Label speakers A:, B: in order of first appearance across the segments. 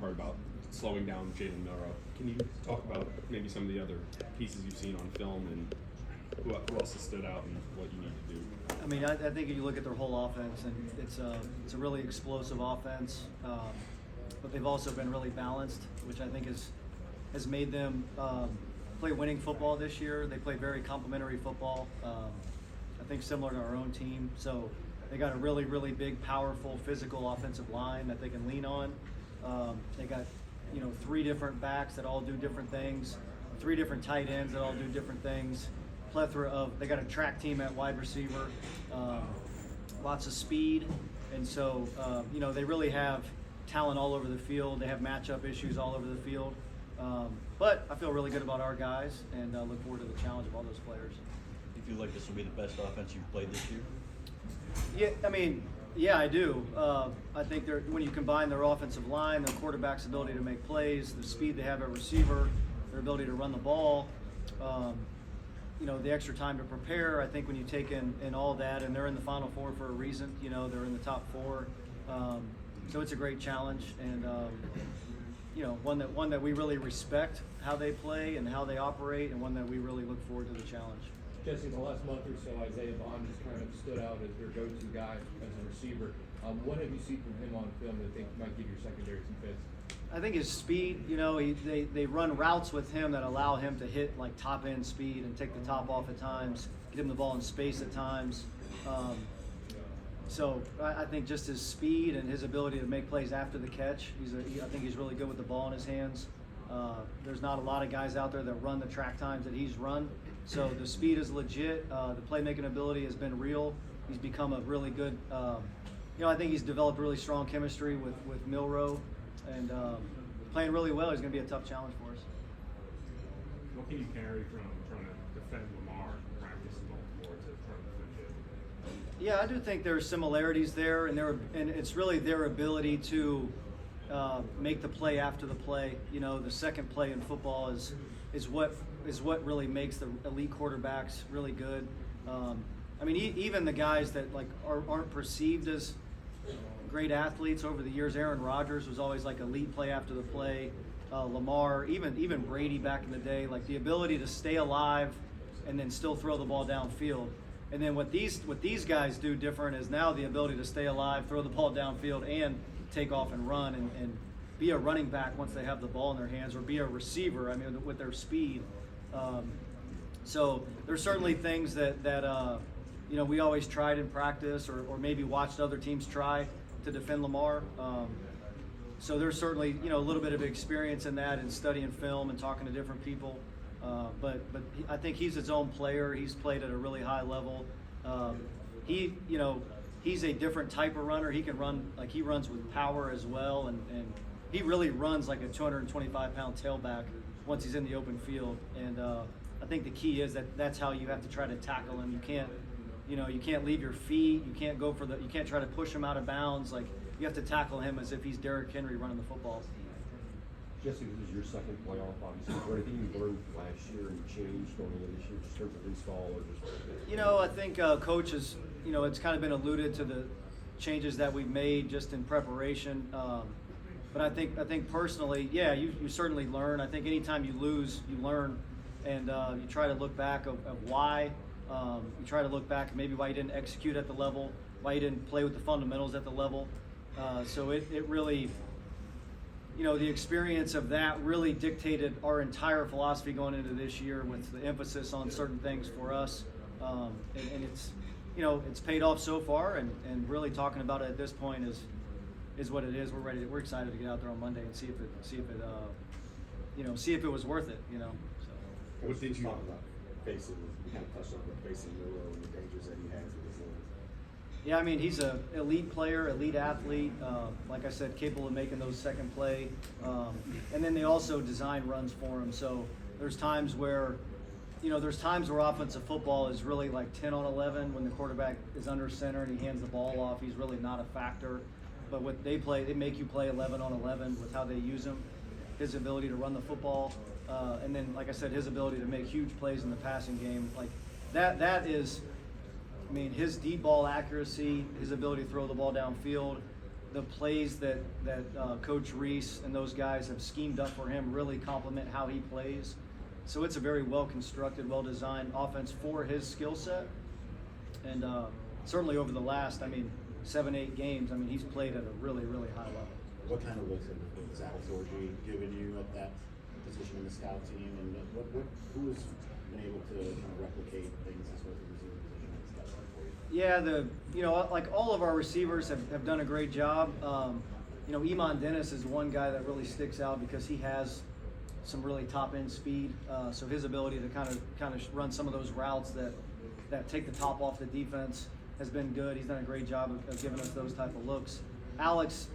A: Heard about slowing down Jalen Milroe. Can you talk about maybe some of the other pieces you've seen on film and who else has stood out and what you need to do?
B: I mean, I think if you look at their whole offense, and it's a really explosive offense, but they've also been really balanced, which I think has made them play winning football this year. They play very complementary football. I think similar to our own team. So they got a really, really big, powerful, physical offensive line that they can lean on. They got, 3 different backs that all do different things, 3 different tight ends that all do different things. They got a track team at wide receiver, lots of speed, and so they really have talent all over the field. They have matchup issues all over the field, but I feel really good about our guys and look forward to the challenge of all those players.
C: You feel like this will be the best offense you've played this year?
B: Yeah, I do. I think when you combine their offensive line, their quarterback's ability to make plays, the speed they have at receiver, their ability to run the ball, the extra time to prepare. I think when you take in all that, and they're in the Final Four for a reason. They're in the top 4, so it's a great challenge, and one that we really respect how they play and how they operate, and one that we really look forward to the challenge.
D: Jesse, the last month or so, Isaiah Bond has kind of stood out as their go-to guy as a receiver. What have you seen from him on film that think might give your secondary some fits?
B: I think his speed, they run routes with him that allow him to hit like top end speed and take the top off at times, get him the ball in space at times. So I think just his speed and his ability to make plays after the catch, I think he's really good with the ball in his hands. There's not a lot of guys out there that run the track times that he's run. So the speed is legit. The playmaking ability has been real. He's become a really good, I think he's developed really strong chemistry with Milroe, and playing really well. He's going to be a tough challenge for us.
A: What can you carry from trying to defend Lamar in practice and multiple to trying to defend Jalen?
B: Yeah, I do think there's similarities there, and it's really their ability to make the play after the play. The second play in football is what really makes the elite quarterbacks really good. Even the guys that aren't perceived as great athletes over the years. Aaron Rodgers was always like elite play after the play. Lamar, even Brady back in the day, like the ability to stay alive and then still throw the ball downfield. And then what these guys do different is now the ability to stay alive, throw the ball downfield, and take off and run and be a running back once they have the ball in their hands, or be a receiver. With their speed. So there's certainly things that we always tried in practice, or maybe watched other teams try to defend Lamar. So there's certainly a little bit of experience in that, and studying film and talking to different people. But I think he's his own player. He's played at a really high level. He's a different type of runner. He can run, he runs with power as well, and he really runs like a 225-pound tailback once he's in the open field. And I think the key is that's how you have to try to tackle him. You can't leave your feet. You can't you can't try to push him out of bounds. You have to tackle him as if he's Derrick Henry running the football.
E: Jesse, this is your second playoff, obviously. Is there anything you learned last year and changed going into this year, just in terms of install or just?
B: I think Coach has, it's kind of been alluded to the changes that we've made just in preparation. But I think personally, yeah, you certainly learn. I think anytime you lose, you learn, and you try to look back of why. You try to look back maybe why you didn't execute at the level, why you didn't play with the fundamentals at the level. So it really, the experience of that really dictated our entire philosophy going into this year, with the emphasis on certain things for us. And it's, it's paid off so far, and really talking about it at this point is what it is. We're excited to get out there on Monday and see if it was worth it. So.
A: What did you
E: talk about facing? We kind of touched on facing Milroe and the dangers that he has with his hands.
B: Yeah, he's an elite player, elite athlete. Like I said, capable of making those second play. And then they also design runs for him. So there's times where offensive football is really like 10 on 11 when the quarterback is under center and he hands the ball off. He's really not a factor. But what they make you play 11 on 11 with how they use him. His ability to run the football, and then, like I said, his ability to make huge plays in the passing game. That is, his deep ball accuracy, his ability to throw the ball downfield, the plays that Coach Reese and those guys have schemed up for him really complement how he plays. So it's a very well-constructed, well-designed offense for his skill set. And certainly over the last, 7-8 games, he's played at a really, really high level.
F: What kind of looks has Alex Orji given you at that position in the scout team, and who has been able to kind of replicate things as well as the receiver position in the scout team for you?
B: Yeah, like all of our receivers have done a great job. Iman Dennis is one guy that really sticks out because he has some really top end speed. So his ability to kind of run some of those routes that take the top off the defense has been good. He's done a great job of giving us those type of looks. Alex,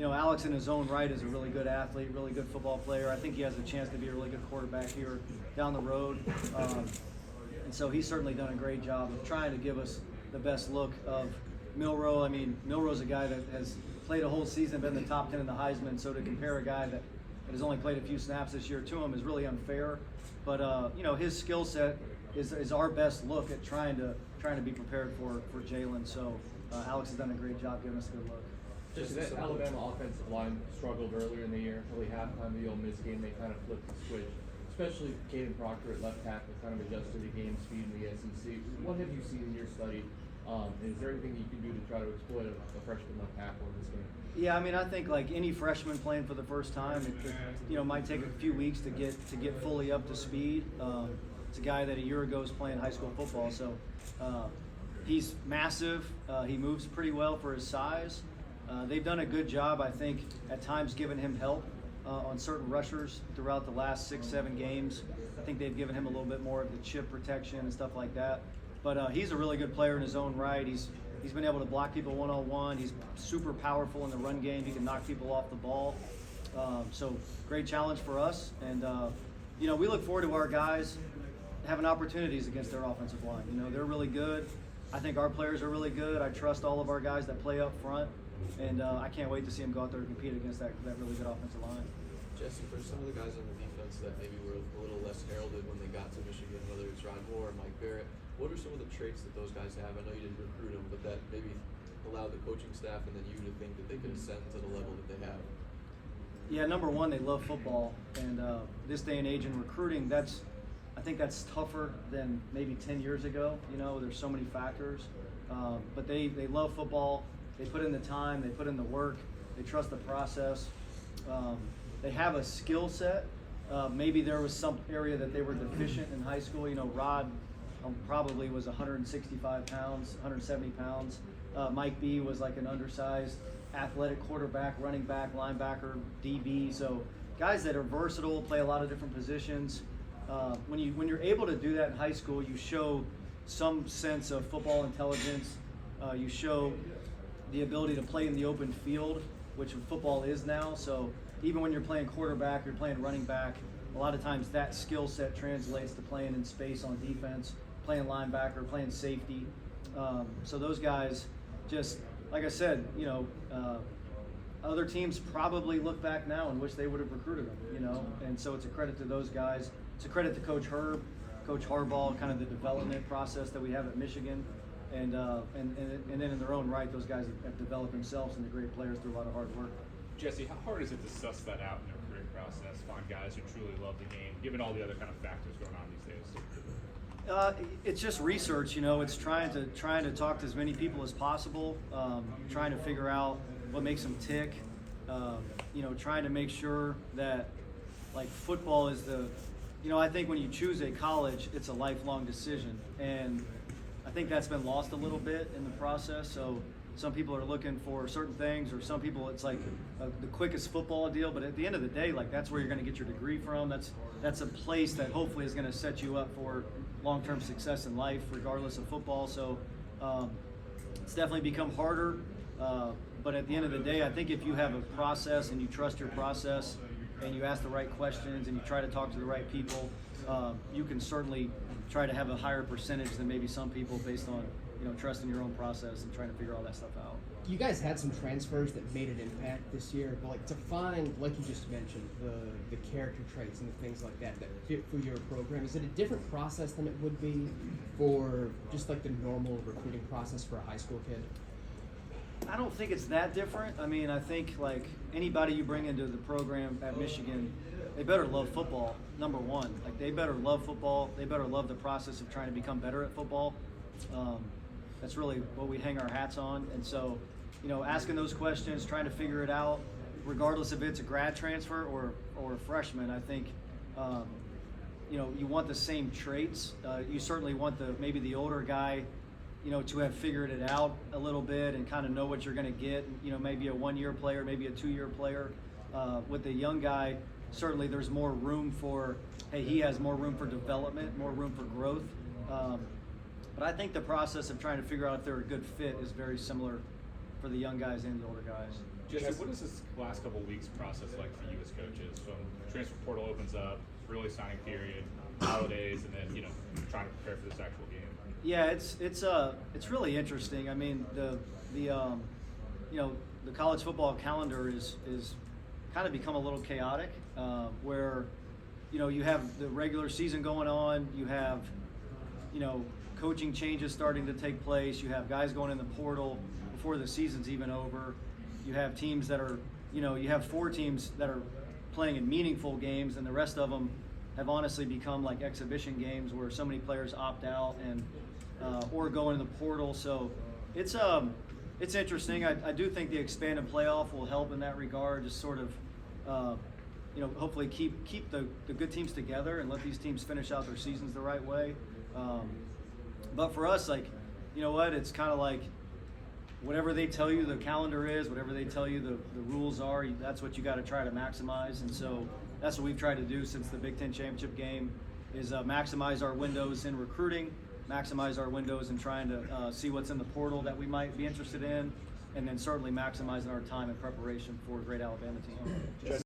B: Alex in his own right is a really good athlete, really good football player. I think he has a chance to be a really good quarterback here down the road. And so he's certainly done a great job of trying to give us the best look of Milroe. Milroe's a guy that has played a whole season, been in the top 10 in the Heisman. So to compare a guy that has only played a few snaps this year to him is really unfair. But his skill set is our best look at trying to be prepared for Jalen. So Alex has done a great job giving us a good look.
D: Just that Alabama offensive line struggled earlier in the year. Really halftime of the Ole Miss game, they kind of flipped the switch. Especially Caden Proctor at left tackle kind of adjusted to game speed in the SEC. What have you seen in your study? And is there anything you can do to try to exploit a freshman left tackle in this game?
B: Yeah, I think like any freshman playing for the first time, it might take a few weeks to get fully up to speed. It's a guy that a year ago was playing high school football, so he's massive. He moves pretty well for his size. They've done a good job, I think, at times giving him help on certain rushers throughout the last 6-7 games. I think they've given him a little bit more of the chip protection and stuff like that. But he's a really good player in his own right. He's been able to block people one-on-one. He's super powerful in the run game. He can knock people off the ball. So great challenge for us. And, we look forward to our guys having opportunities against their offensive line. They're really good. I think our players are really good. I trust all of our guys that play up front. And I can't wait to see them go out there and compete against that really good offensive line.
G: Jesse, for some of the guys on the defense that maybe were a little less heralded when they got to Michigan, whether it's Ron Moore or Mike Barrett, what are some of the traits that those guys have? I know you didn't recruit them, but that maybe allowed the coaching staff and then you to think that they could ascend to the level that they have?
B: Yeah, number one, they love football. And this day and age in recruiting, I think that's tougher than maybe 10 years ago. There's so many factors. But they love football. They put in the time, they put in the work, they trust the process. They have a skill set. Maybe there was some area that they were deficient in high school. Rod probably was 165 pounds, 170 pounds. Mike B was like an undersized athletic quarterback, running back, linebacker, DB. So guys that are versatile, play a lot of different positions. When you're able to do that in high school, you show some sense of football intelligence. You show the ability to play in the open field, which football is now. So even when you're playing quarterback, you're playing running back, a lot of times that skill set translates to playing in space on defense, playing linebacker, playing safety. So those guys just, like I said, other teams probably look back now and wish they would have recruited them, and so it's a credit to those guys. It's a credit to Coach Herb, Coach Harbaugh, kind of the development process that we have at Michigan. And then in their own right, those guys have developed themselves into great players through a lot of hard work.
H: Jesse, how hard is it to suss that out in the recruiting process, find guys who truly love the game, given all the other kind of factors going on these days?
B: It's just research, It's trying to talk to as many people as possible, trying to figure out what makes them tick, trying to make sure that, like, football is I think when you choose a college, it's a lifelong decision, and I think that's been lost a little bit in the process. So some people are looking for certain things, or some people it's like the quickest football deal. But at the end of the day, like, that's where you're going to get your degree from. That's a place that hopefully is going to set you up for long-term success in life, regardless of football. So it's definitely become harder. But at the end of the day, I think if you have a process and you trust your process and you ask the right questions and you try to talk to the right people, you can certainly try to have a higher percentage than maybe some people based on trusting your own process and trying to figure all that stuff out.
I: You guys had some transfers that made an impact this year, but like to find, like you just mentioned, the character traits and the things like that fit for your program, is it a different process than it would be for just like the normal recruiting process for a high school kid?
B: I don't think it's that different. I mean, I think like anybody you bring into the program at Michigan, they better love football, number one. Like they better love football. They better love the process of trying to become better at football. That's really what we hang our hats on. And so, asking those questions, trying to figure it out, regardless if it's a grad transfer or a freshman, I think, you want the same traits. You certainly want maybe the older guy, to have figured it out a little bit and kind of know what you're going to get. Maybe a 1-year player, maybe a 2-year player. With the young guy, certainly there's more room for, he has more room for development, more room for growth. But I think the process of trying to figure out if they're a good fit is very similar for the young guys and the older guys.
H: Jesse, what is this last couple of weeks process like for you as coaches? From transfer portal opens up, early signing period, holidays, and then trying to prepare for this actual game.
B: Yeah, it's really interesting. I mean, the college football calendar is kind of become a little chaotic, where you have the regular season going on, you have coaching changes starting to take place, you have guys going in the portal before the season's even over, you have teams that are you have 4 teams that are playing in meaningful games, and the rest of them have honestly become like exhibition games where so many players opt out and or go into the portal. So it's interesting. I do think the expanded playoff will help in that regard, just sort of hopefully keep the good teams together and let these teams finish out their seasons the right way. But for us, it's kind of like whatever they tell you the calendar is, whatever they tell you the rules are, that's what you got to try to maximize. And so that's what we've tried to do since the Big Ten championship game is maximize our windows in recruiting, maximize our windows in trying to see what's in the portal that we might be interested in, and then certainly maximizing our time in preparation for a great Alabama team.